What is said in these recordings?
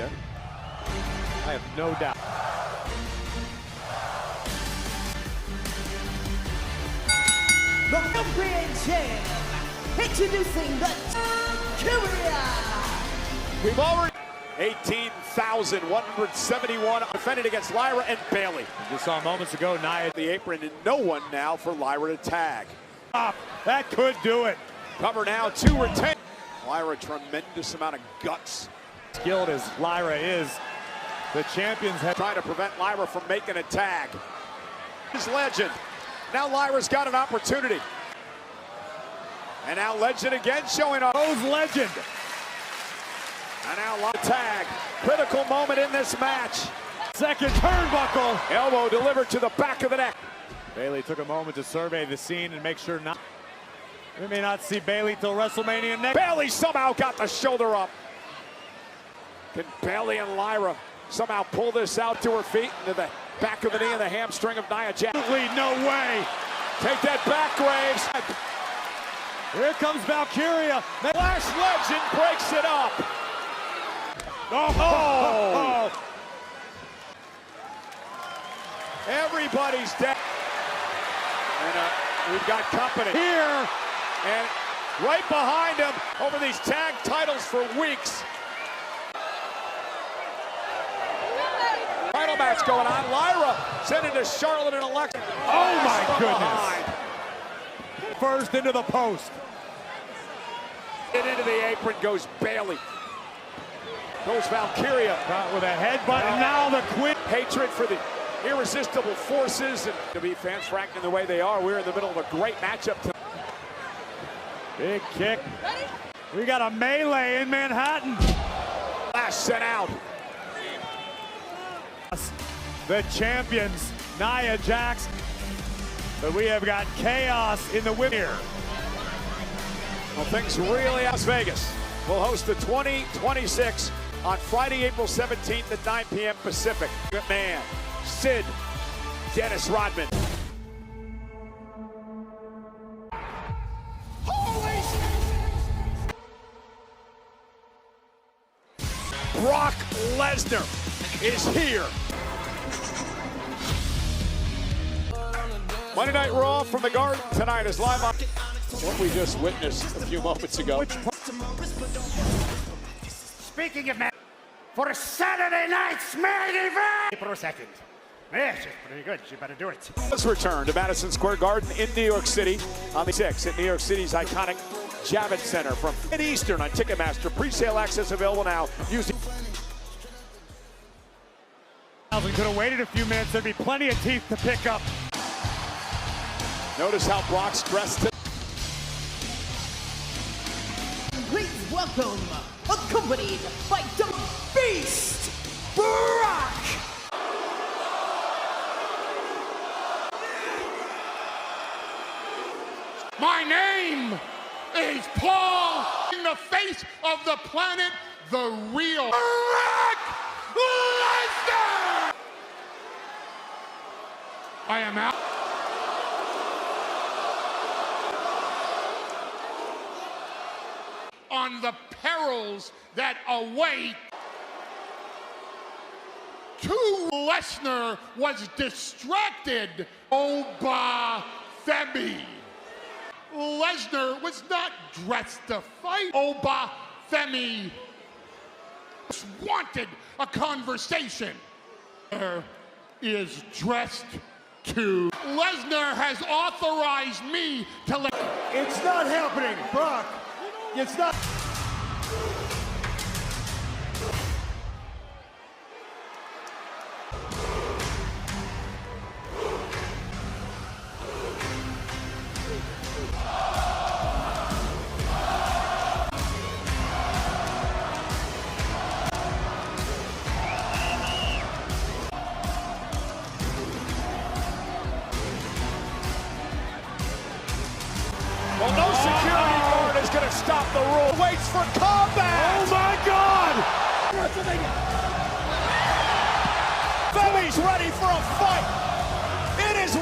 Lita. I have no doubt. The European champ, introducing the Curia. We've already 18,171 defended against Lyra and Bailey. We saw moments ago, Nia The apron and no one now for Lyra to tag. that could do it. Cover now, 2 retain. Lyra, tremendous amount of guts. Skilled as Lyra is, the champions have Trying to prevent Lyra from making a tag. His legend. Now Lyra's got an opportunity. And now Legend again showing up. Rose Legend. And now Lyra tag. Critical moment in this match. Second turnbuckle. Elbow delivered to the back of the neck. Bailey took a moment to survey the scene and make sure we may not see Bailey till WrestleMania next. Bailey somehow got the shoulder up. Can Bailey and Lyra somehow pull this out to her feet into the back of the knee and the hamstring of Nia Jax? No way. Take that back, Graves. Here comes Valkyria. Flash Legend breaks it up. Oh. Everybody's dead. And we've got company Here. and right behind him over these tag titles for weeks. Title match going on. Lyra sent into Charlotte and Alexa. Oh my From goodness. behind. First into the post. And into the apron goes Bailey. Goes Valkyria. Caught with a headbutt, and now the quit. Hatred for the irresistible forces. And to be fans reacting the way they are, we're in the middle of a great matchup tonight. Big kick. We got a melee in Manhattan. Flash sent out. The champions, Nia Jax. But we have got chaos in the win here. Well, things really Las Vegas will host the 2026 on Friday, April 17th at 9 p.m. Pacific. McMahon, Sid, Dennis Rodman. Brock Lesnar is here. Monday Night Raw from the Garden tonight is live on what we just witnessed a few moments ago. Speaking of match, for Saturday night's main event, April 2nd. Yeah, she's pretty good. She better do it. Let's return to Madison Square Garden in New York City on the 6th at New York City's iconic Javits Center from mid-Eastern on Ticketmaster. Pre-sale access available now using. Could have waited a few minutes. There'd be plenty of teeth to pick up. Notice how Brock's dressed. Please welcome, accompanied by the Beast, Brock. My name is Paul, in the face of the planet, the real Brock Lesnar! I am out. On the perils that await. Lesnar was distracted. Oba Femi. Lesnar was not dressed to fight. Oba Femi wanted a conversation. Lesnar is dressed to. Lesnar has authorized me to let. It's not happening, Brock. It's not. Well, no security guard is going to stop the rule. Waits for combat. Oh my God! Femi's ready for a fight. It is.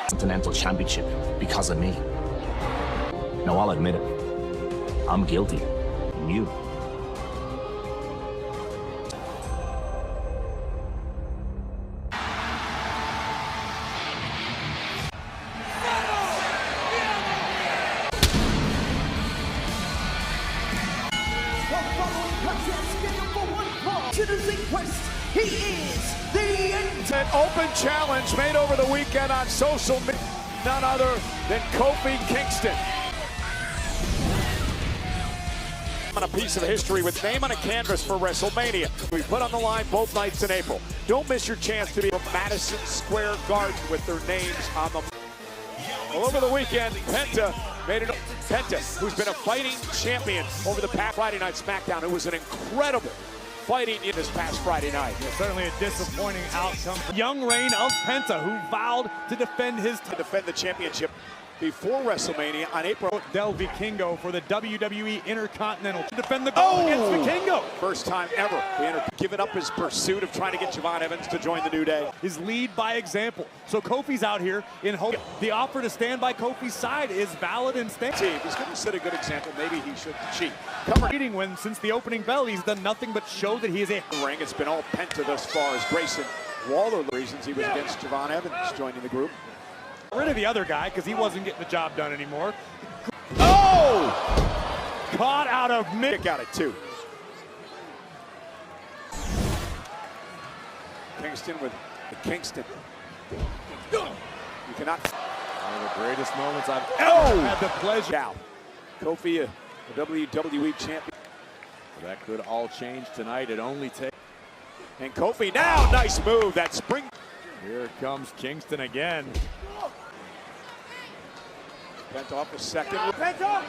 Continental Championship because of me. Now I'll admit it. I'm guilty. And you. He is the An open challenge made over the weekend on social media. None other than Kofi Kingston. On a piece of history with name on a canvas for WrestleMania. We put on the line both nights in April. Don't miss your chance to be from Madison Square Garden with their names on the. Well, over the weekend, Penta made it. Penta, who's been a fighting champion over the past Friday Night SmackDown. It was an incredible fighting in this past Friday night. Yeah, certainly a disappointing outcome. Young reign of Penta, who vowed to defend the championship before WrestleMania on April. Del Vikingo for the WWE Intercontinental to defend the gold against Vikingo. First time ever. Given up his pursuit of trying to get Javon Evans to join the New Day. His lead by example. So Kofi's out here in hope. The offer to stand by Kofi's side is valid and stands. He's going to set a good example. Maybe he should cheat. Leading when since the opening bell, he's done nothing but show that he is a ring. It's been all Penta thus far as Grayson Waller. The reasons he was against Javon Evans joining the group. Rid of the other guy because he wasn't getting the job done anymore. Oh! Caught out of mid. Kick out at 2. Kingston with the Kingston. You cannot. One of the greatest moments I've ever had the pleasure. Now, Kofi, a WWE champion. That could all change tonight. It only takes. And Kofi now, nice move. That spring. Here comes Kingston again. Penta off a second. Penta!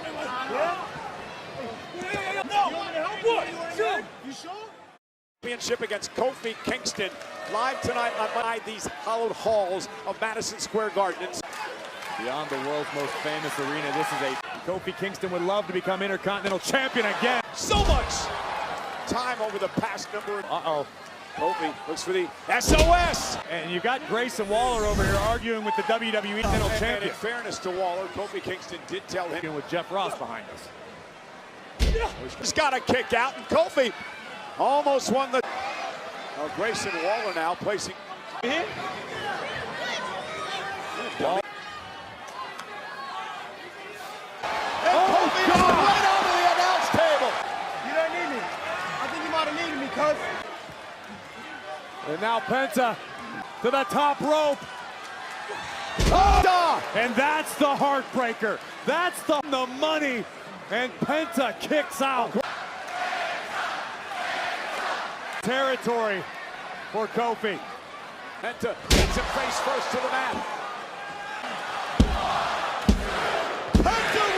No! You sure? Championship against Kofi Kingston live tonight on these hallowed halls of Madison Square Garden. Beyond the world's most famous arena, this is a Kofi Kingston would love to become Intercontinental Champion again. So much time over the past number. Uh-oh. Kofi looks for the SOS. And you got Grayson Waller over here arguing with the WWE Intercontinental Champion. And in fairness to Waller, Kofi Kingston did tell him. With Jeff Ross behind us. He's got a kick out, and Kofi almost won the. Oh, Grayson Waller now placing. Ball. Kofi right onto the announce table. You don't need me. I think you might have needed me, cuz. And now Penta to the top rope. Oh! And that's the heartbreaker. That's the money. And Penta kicks out. Territory for Kofi. Penta gets him face first to the mat.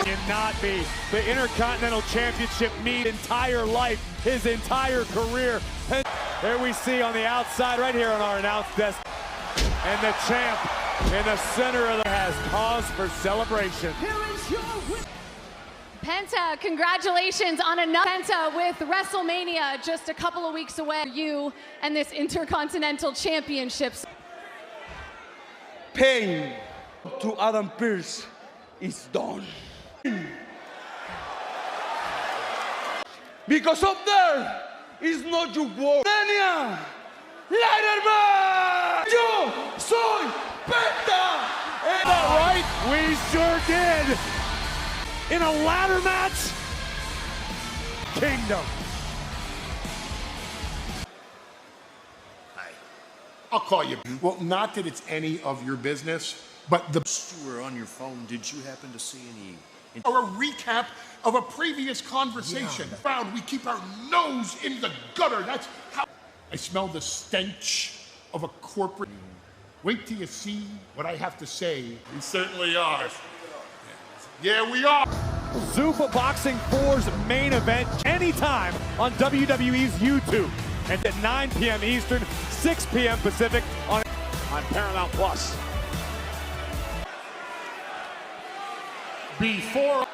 Cannot be the Intercontinental Championship need entire life, his entire career. And there we see on the outside right here on our announce desk. And the champ in the center of the has cause for celebration. Here is your win. Penta, congratulations on another Penta with WrestleMania just a couple of weeks away. You and this Intercontinental Championships. Pain to Adam Pearce is done. Because up there is not your war. Wretlemania, Letterman, yo soy Penta. Right, we sure did. In a ladder match, Kingdom. I'll call you. Well, not that it's any of your business, but the You were on your phone. Did you happen to see any? or a recap of a previous conversation. Proud we keep our nose in the gutter. That's how I smell the stench of a corporate. Wait till you see what I have to say. We certainly are. Yeah, we are. Zuffa Boxing 4's main event anytime on WWE's YouTube. And at 9 p.m. Eastern, 6 p.m. Pacific on Paramount Plus. Before,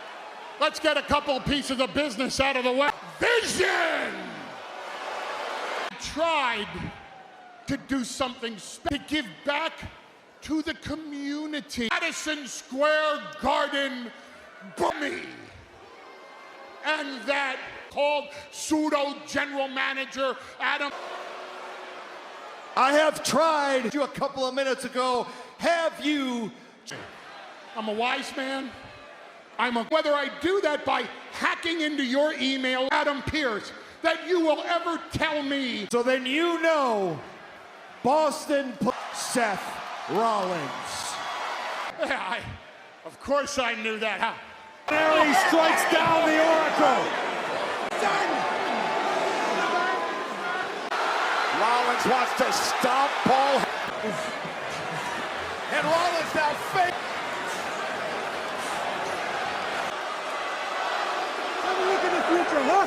let's get a couple pieces of business out of the way. Vision! tried to do something to give back to the community. Madison Square Garden Bummy. And that called pseudo general manager Adam. I have tried you a couple of minutes ago. Have you? I'm a wise man. Whether I do that by hacking into your email, Adam Pearce, that you will ever tell me. So then you know, Boston Seth Rollins. Yeah, of course I knew that. Huh? There he strikes down the Oracle. Rollins wants to stop Paul. And Rollins now fake. Have a look in the future, huh?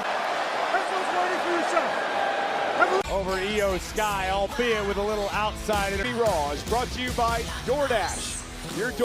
That's what's waiting for yourself. Over EO Sky, albeit with a little outside. Raw is brought to you by DoorDash. Your